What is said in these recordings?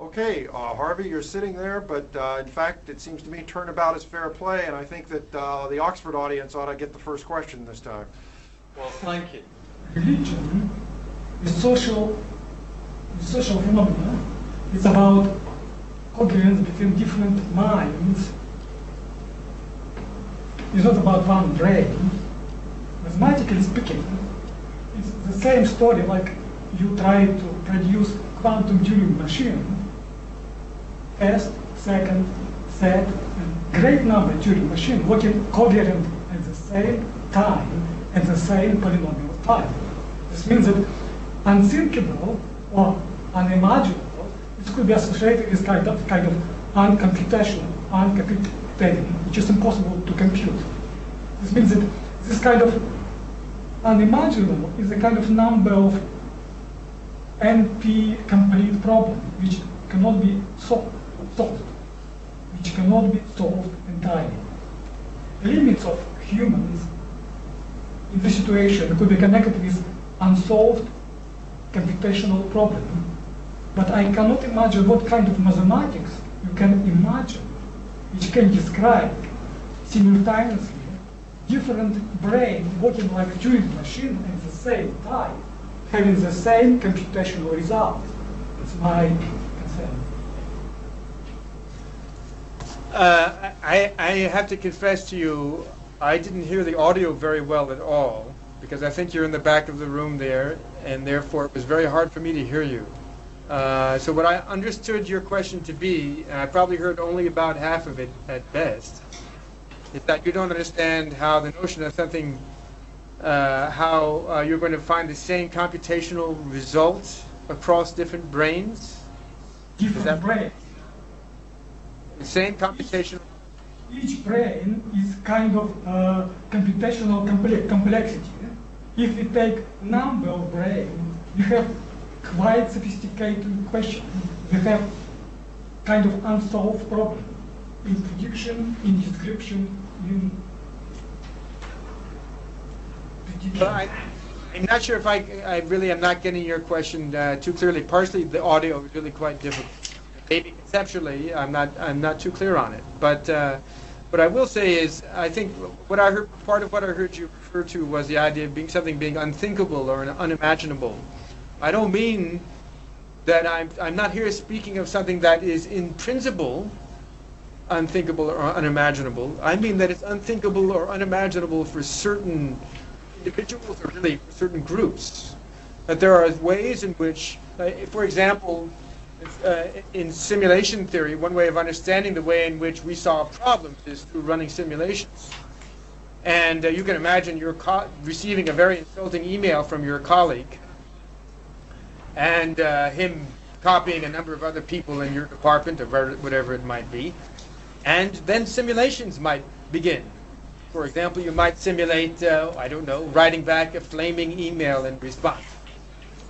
Okay, Harvey, you're sitting there, but in fact, it seems to me turnabout is fair play, and I think that the Oxford audience ought to get the first question this time. Well, thank you. Religion is social phenomena. It's about coherence between different minds. It's not about one brain. Mathematically speaking, it's the same story like you try to produce quantum Turing machine. First, second, third, and great number Turing machine working coherent at the same time and the same polynomial time. This means that unthinkable or unimaginable, it could be associated with kind of uncomputational, uncomputing, which is impossible to compute. This means that this kind of unimaginable is a kind of number of NP-complete problem which cannot be solved, which cannot be solved entirely. The limits of humans in this situation could be connected with unsolved computational problem, but I cannot imagine what kind of mathematics you can imagine which can describe simultaneously different brain working like Turing machine at the same time, having the same computational result. It's my concern. I have to confess to you, I didn't hear the audio very well at all, because I think you're in the back of the room there, and therefore it was very hard for me to hear you. So what I understood your question to be, and I probably heard only about half of it at best, is that you don't understand how the notion of something, how you're going to find the same computational results across different brains? Different brains. The same computational... Each brain is kind of computational complexity. If we take number of brains, we have quite sophisticated question. We have kind of unsolved problem in prediction, in description, in prediction. But I'm not sure if I really am not getting your question too clearly. Partially, the audio is really quite difficult. Maybe conceptually, I'm not too clear on it. But what I will say is, I think what I heard, part of what I heard you refer to was the idea of something being unthinkable or unimaginable. I don't mean that I'm not here speaking of something that is in principle unthinkable or unimaginable. I mean that it's unthinkable or unimaginable for certain individuals or really certain groups. That there are ways in which, for example, in simulation theory, one way of understanding the way in which we solve problems is through running simulations. And you can imagine you're receiving a very insulting email from your colleague, and him copying a number of other people in your department or whatever it might be. And then simulations might begin. For example, you might simulate, I don't know, writing back a flaming email in response.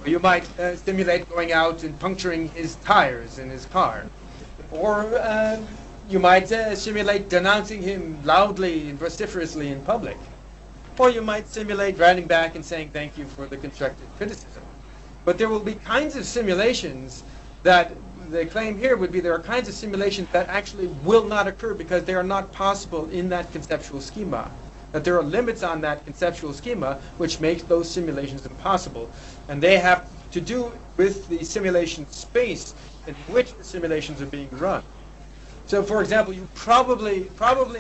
Or you might simulate going out and puncturing his tires in his car. Or you might simulate denouncing him loudly and vociferously in public. Or you might simulate writing back and saying thank you for the constructive criticism. But there will be kinds of simulations that the claim here would be there are kinds of simulations that actually will not occur because they are not possible in that conceptual schema. That there are limits on that conceptual schema which makes those simulations impossible. And they have to do with the simulation space in which the simulations are being run. So, for example, you probably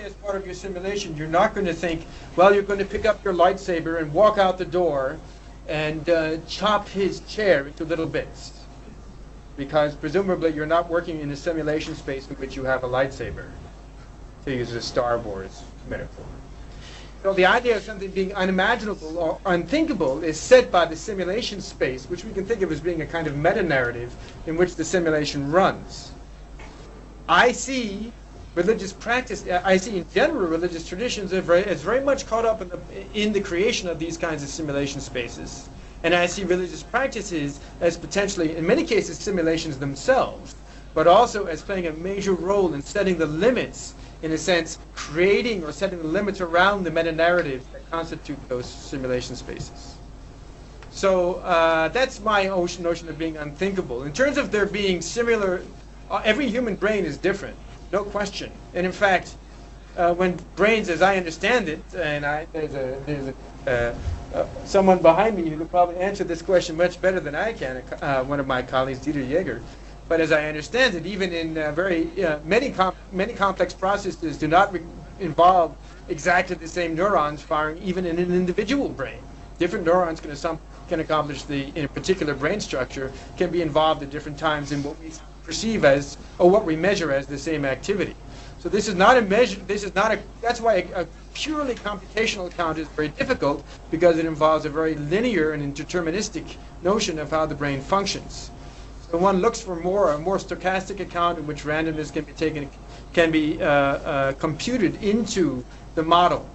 as part of your simulation, you're not going to think, well, you're going to pick up your lightsaber and walk out the door and chop his chair into little bits. Because presumably you're not working in a simulation space in which you have a lightsaber, to use a Star Wars metaphor. So the idea of something being unimaginable or unthinkable is set by the simulation space, which we can think of as being a kind of meta-narrative in which the simulation runs. I see religious practice, I see in general religious traditions as very much caught up in the creation of these kinds of simulation spaces. And I see religious practices as potentially, in many cases, simulations themselves, but also as playing a major role in setting the limits, in a sense, creating or setting the limits around the meta-narratives that constitute those simulation spaces. So that's my notion of being unthinkable. In terms of there being similar every human brain is different, no question. And in fact, when brains, as I understand it, and there's someone behind me who could probably answer this question much better than I can, one of my colleagues, Dieter Jäger. But as I understand it, even in many complex processes do not involve exactly the same neurons firing even in an individual brain. Different neurons can accomplish in a particular brain structure, can be involved at different times in what we perceive as, or what we measure as the same activity. So this is not a measure, that's why a purely computational account is very difficult, because it involves a very linear and deterministic notion of how the brain functions. So one looks for a more stochastic account in which randomness can be computed into the model.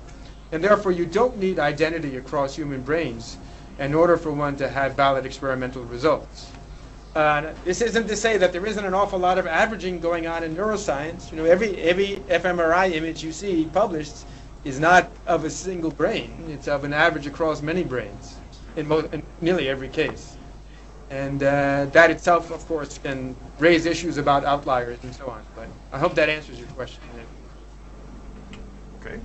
And therefore you don't need identity across human brains in order for one to have valid experimental results. This isn't to say that there isn't an awful lot of averaging going on in neuroscience. You know, every fMRI image you see published is not of a single brain. It's of an average across many brains in nearly every case. And that itself, of course, can raise issues about outliers and so on. But I hope that answers your question. Okay.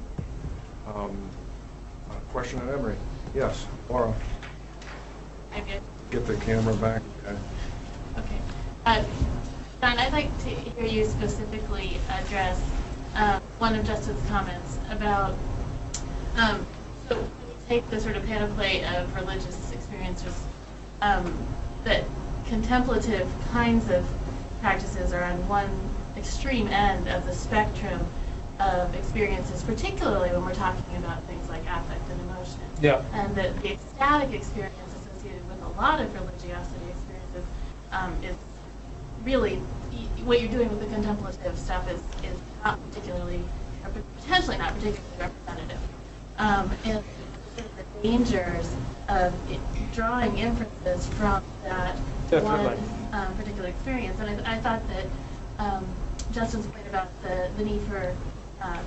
Question at Emory. Yes, Laura. Get the camera back. Okay. John, I'd like to hear you specifically address one of Justin's comments about, so when you take the sort of panoply of religious experiences, that contemplative kinds of practices are on one extreme end of the spectrum of experiences, particularly when we're talking about things like affect and emotion. Yeah. And that the ecstatic experience associated with a lot of religiosity experiences is really, what you're doing with the contemplative stuff is not particularly, or potentially not particularly representative. And the dangers of drawing inferences from that Definitely. one particular experience. And I thought that Justin's point about the need for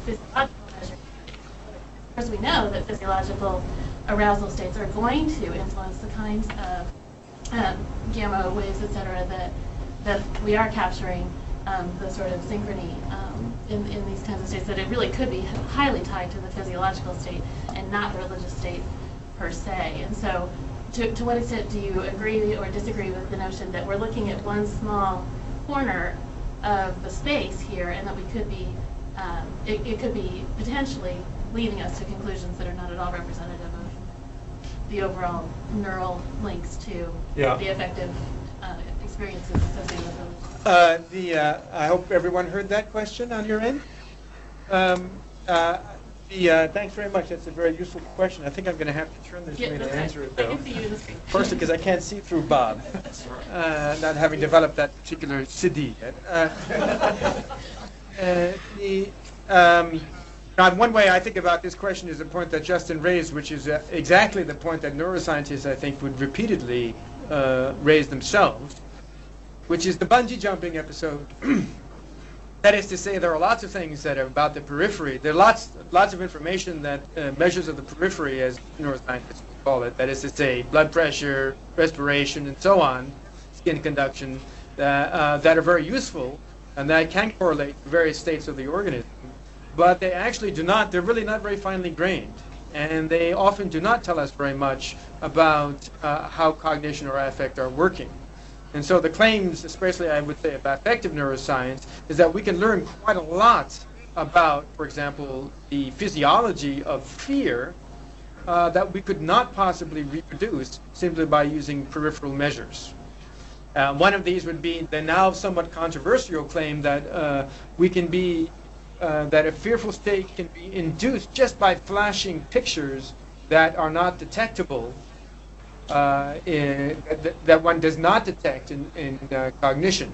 physiological measures. Of course, we know that physiological arousal states are going to influence the kinds of gamma waves, et cetera, that we are capturing, the sort of synchrony in these kinds of states, that it really could be highly tied to the physiological state and not the religious state per se. And so to what extent do you agree or disagree with the notion that we're looking at one small corner of the space here, and that we could be, it could be potentially leading us to conclusions that are not at all representative of the overall neural links to the affective experiences associated with religion? I hope everyone heard that question on your end. Thanks very much. That's a very useful question. I think I'm going to have to turn this way to answer it, though. I can see you in the screen. Firstly, because I can't see through Bob, not having developed that particular CD yet. One way I think about this question is the point that Justin raised, which is exactly the point that neuroscientists, I think, would repeatedly raise themselves, which is the bungee jumping episode. That is to say, there are lots of things that are about the periphery. There are lots of information that measures of the periphery, as neuroscientists call it. That is to say, blood pressure, respiration, and so on, skin conduction, that are very useful and that can correlate to various states of the organism. But they actually do not. They're really not very finely grained, and they often do not tell us very much about how cognition or affect are working. And so the claims, especially I would say about affective neuroscience, is that we can learn quite a lot about, for example, the physiology of fear that we could not possibly reproduce simply by using peripheral measures. One of these would be the now somewhat controversial claim that we can be, that a fearful state can be induced just by flashing pictures that are not detectable, that one does not detect in cognition.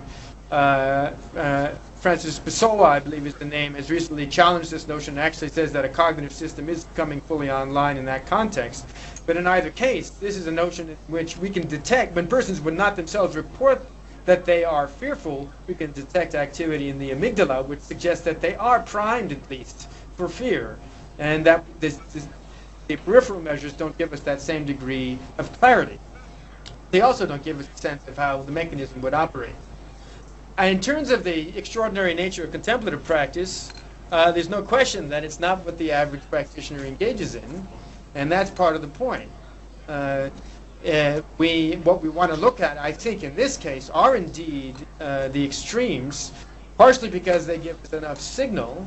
Francis Pessoa, I believe is the name, has recently challenged this notion and actually says that a cognitive system is coming fully online in that context. But in either case, this is a notion in which we can detect, when persons would not themselves report that they are fearful, we can detect activity in the amygdala, which suggests that they are primed at least for fear, and that the peripheral measures don't give us that same degree of clarity. They also don't give us a sense of how the mechanism would operate. in terms of the extraordinary nature of contemplative practice, there's no question that it's not what the average practitioner engages in, and that's part of the point. What we want to look at, I think, in this case, are indeed the extremes, partially because they give us enough signal,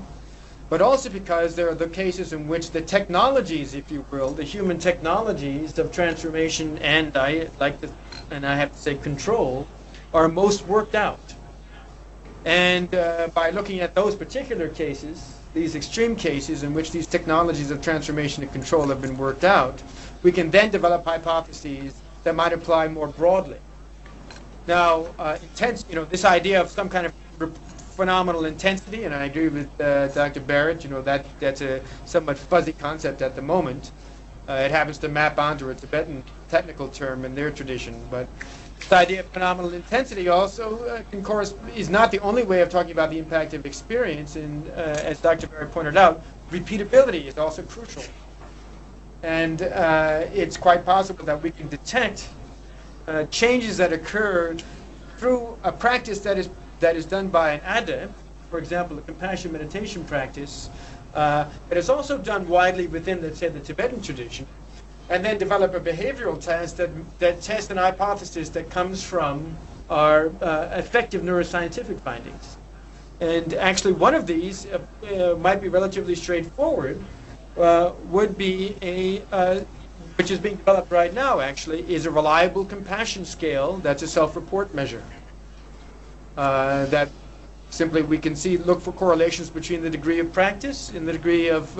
but also because there are the cases in which the technologies, if you will, the human technologies of transformation and I have to say control, are most worked out. And by looking at those particular cases, these extreme cases in which these technologies of transformation and control have been worked out, we can then develop hypotheses that might apply more broadly. Now, this idea of some kind of phenomenal intensity, and I agree with Dr. Barrett, that's a somewhat fuzzy concept at the moment. It happens to map onto a Tibetan technical term in their tradition, but this idea of phenomenal intensity also is not the only way of talking about the impact of experience, and as Dr. Barrett pointed out, repeatability is also crucial. And it's quite possible that we can detect changes that occur through a practice that is done by an adept, for example, a compassion meditation practice, but it's also done widely within, let's say, the Tibetan tradition, and then develop a behavioral test that tests an hypothesis that comes from our effective neuroscientific findings. And actually, one of these might be relatively straightforward, would be which is being developed right now, actually, is a reliable compassion scale that's a self-report measure. That simply we can look for correlations between the degree of practice and the degree of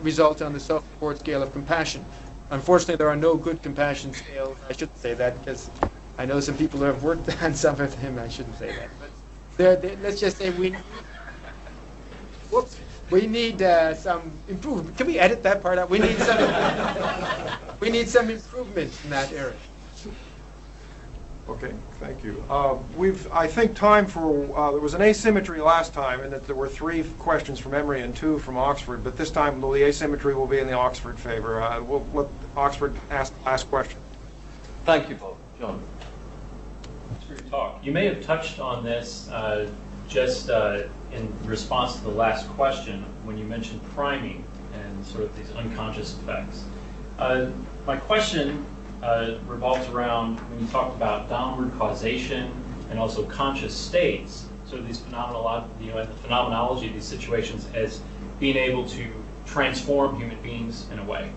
result on the self-report scale of compassion. Unfortunately, there are no good compassion scales. I shouldn't say that because I know some people who have worked on some of them. I shouldn't say that. But let's just say we need some improvement. Can we edit that part out? We need some improvement in that area. Okay, thank you. I think, time for, there was an asymmetry last time in that there were 3 questions from Emory and 2 from Oxford, but this time the asymmetry will be in the Oxford favor. We'll let Oxford ask the last question. Thank you both. John. Thanks for your talk. You may have touched on this just in response to the last question when you mentioned priming and sort of these unconscious effects. My question revolves around when you talked about downward causation and also conscious states, sort of these phenomenology, and the phenomenology of these situations as being able to transform human beings in a way.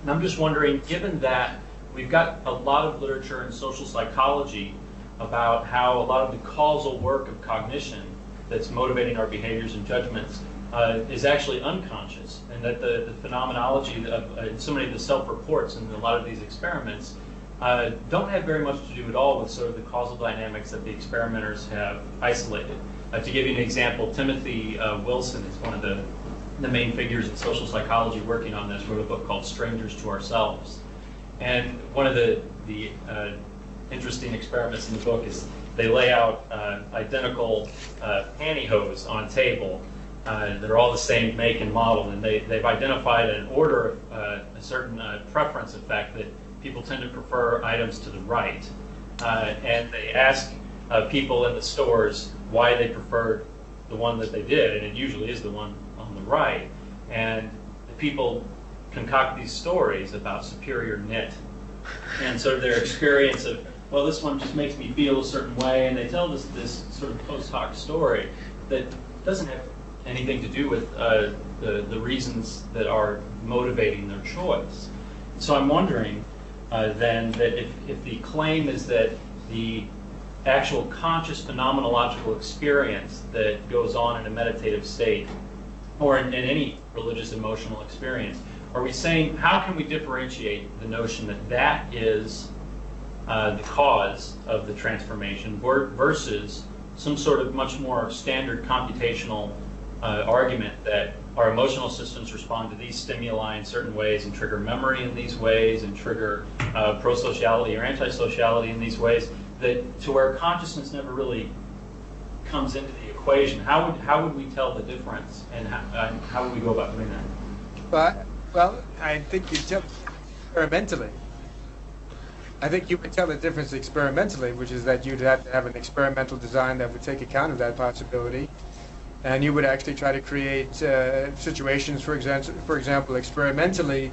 And I'm just wondering, given that we've got a lot of literature in social psychology about how a lot of the causal work of cognition that's motivating our behaviors and judgments is actually unconscious, and that the phenomenology of so many of the self-reports in a lot of these experiments don't have very much to do at all with sort of the causal dynamics that the experimenters have isolated. To give you an example, Timothy Wilson is one of the main figures in social psychology working on this, wrote a book called Strangers to Ourselves. And one of the interesting experiments in the book is they lay out identical pantyhose on a table. They're all the same make and model, and they've identified an order, a certain preference effect that people tend to prefer items to the right. And they ask people in the stores why they preferred the one that they did, and it usually is the one on the right. And the people concoct these stories about superior knit, and sort of their experience of, well, this one just makes me feel a certain way, and they tell this sort of post hoc story that doesn't have anything to do with the reasons that are motivating their choice. So I'm wondering then that if the claim is that the actual conscious phenomenological experience that goes on in a meditative state or in any religious emotional experience, are we saying, how can we differentiate the notion that that is the cause of the transformation versus some sort of much more standard computational argument that our emotional systems respond to these stimuli in certain ways and trigger memory in these ways and trigger prosociality or antisociality in these ways, that to where consciousness never really comes into the equation? How would we tell the difference, and how would we go about doing that? Well, I think you tell experimentally. I think you could tell the difference experimentally, which is that you'd have to have an experimental design that would take account of that possibility. And you would actually try to create situations, for example, experimentally,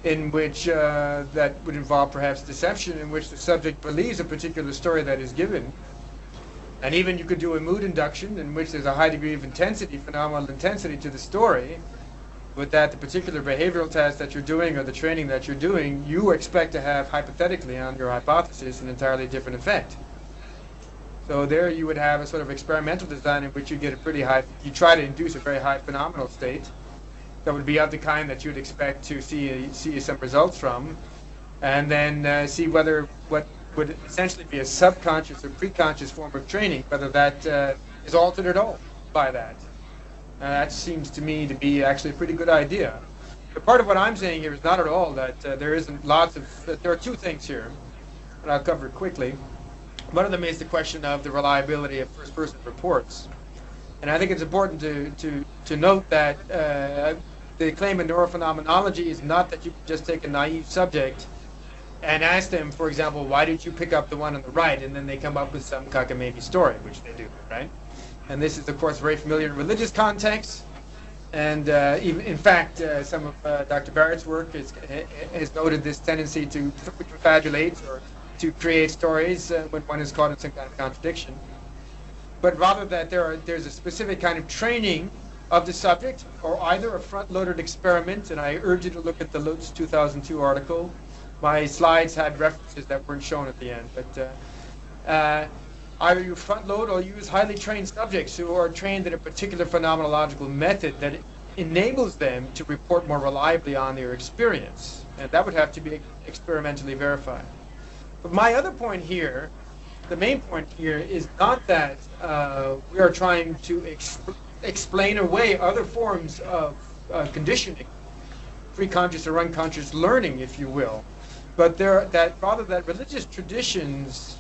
in which that would involve perhaps deception, in which the subject believes a particular story that is given. And even you could do a mood induction in which there's a high degree of intensity, phenomenal intensity to the story, but that the particular behavioral task that you're doing or the training that you're doing, you expect to have hypothetically on your hypothesis an entirely different effect. So there you would have a sort of experimental design in which you get a pretty high, you try to induce a very high phenomenal state that would be of the kind that you'd expect to see some results from, and then see whether what would essentially be a subconscious or preconscious form of training, whether that is altered at all by that. That seems to me to be actually a pretty good idea. But part of what I'm saying here is not at all that there isn't lots of, that there are two things here, and I'll cover it quickly. One of them is the question of the reliability of first-person reports. And I think it's important to note that the claim in neurophenomenology is not that you can just take a naive subject and ask them, for example, why did you pick up the one on the right, and then they come up with some cockamamie story, which they do, right? And this is, of course, very familiar in religious contexts. And even, in fact, some of Dr. Barrett's work has noted this tendency to confabulate or to create stories when one is caught in some kind of contradiction. But rather that there's a specific kind of training of the subject, or either a front-loaded experiment, and I urge you to look at the Lutz 2002 article. My slides had references that weren't shown at the end, but either you front-load or use highly trained subjects who are trained in a particular phenomenological method that enables them to report more reliably on their experience, and that would have to be experimentally verified. But my other point here, the main point here, is not that we are trying to explain away other forms of conditioning, preconscious or unconscious learning, if you will, but rather that religious traditions,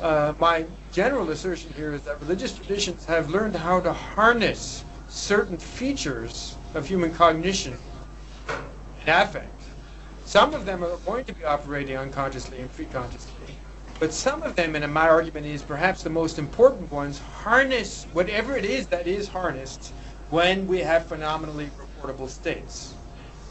my general assertion here is that religious traditions have learned how to harness certain features of human cognition and affect. Some of them are going to be operating unconsciously and preconsciously, but some of them, and my argument is perhaps the most important ones, harness whatever it is that is harnessed when we have phenomenally reportable states.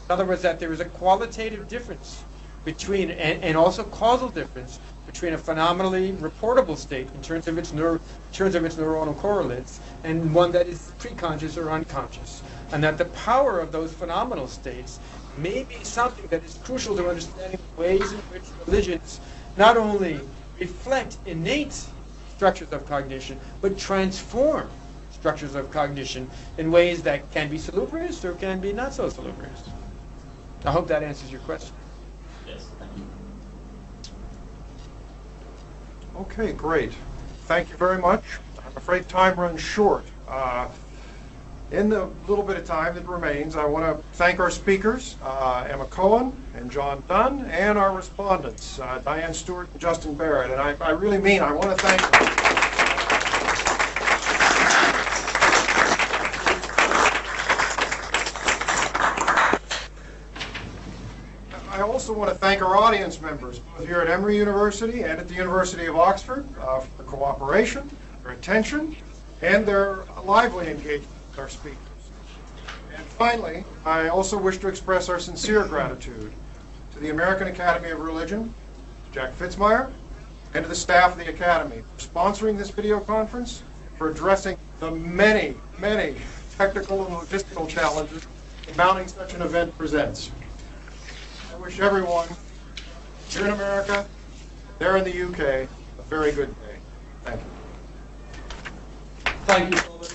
In other words, that there is a qualitative difference between, and also causal difference between a phenomenally reportable state in terms of its neuronal correlates and one that is preconscious or unconscious, and that the power of those phenomenal states may be something that is crucial to understanding the ways in which religions not only reflect innate structures of cognition, but transform structures of cognition in ways that can be salubrious or can be not so salubrious. I hope that answers your question. Yes, thank you. Okay, great. Thank you very much. I'm afraid time runs short. In the little bit of time that remains, I want to thank our speakers, Emma Cohen and John Dunn, and our respondents, Diane Stewart and Justin Barrett. And I really mean, I want to thank them. I also want to thank our audience members, both here at Emory University and at the University of Oxford, for their cooperation, their attention, and their lively engagement with our speakers. And finally, I also wish to express our sincere gratitude to the American Academy of Religion, to Jack Fitzmyer, and to the staff of the Academy for sponsoring this video conference, for addressing the many, many technical and logistical challenges that mounting such an event presents. I wish everyone here in America, there in the UK, a very good day. Thank you. Thank you, Robert.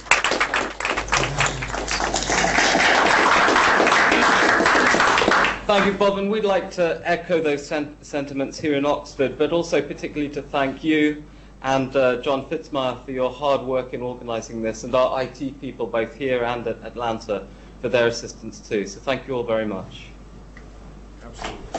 Thank you, Bob, and we'd like to echo those sentiments here in Oxford, but also particularly to thank you and John Fitzmyer for your hard work in organising this, and our IT people both here and at Atlanta for their assistance too. So thank you all very much. Absolutely.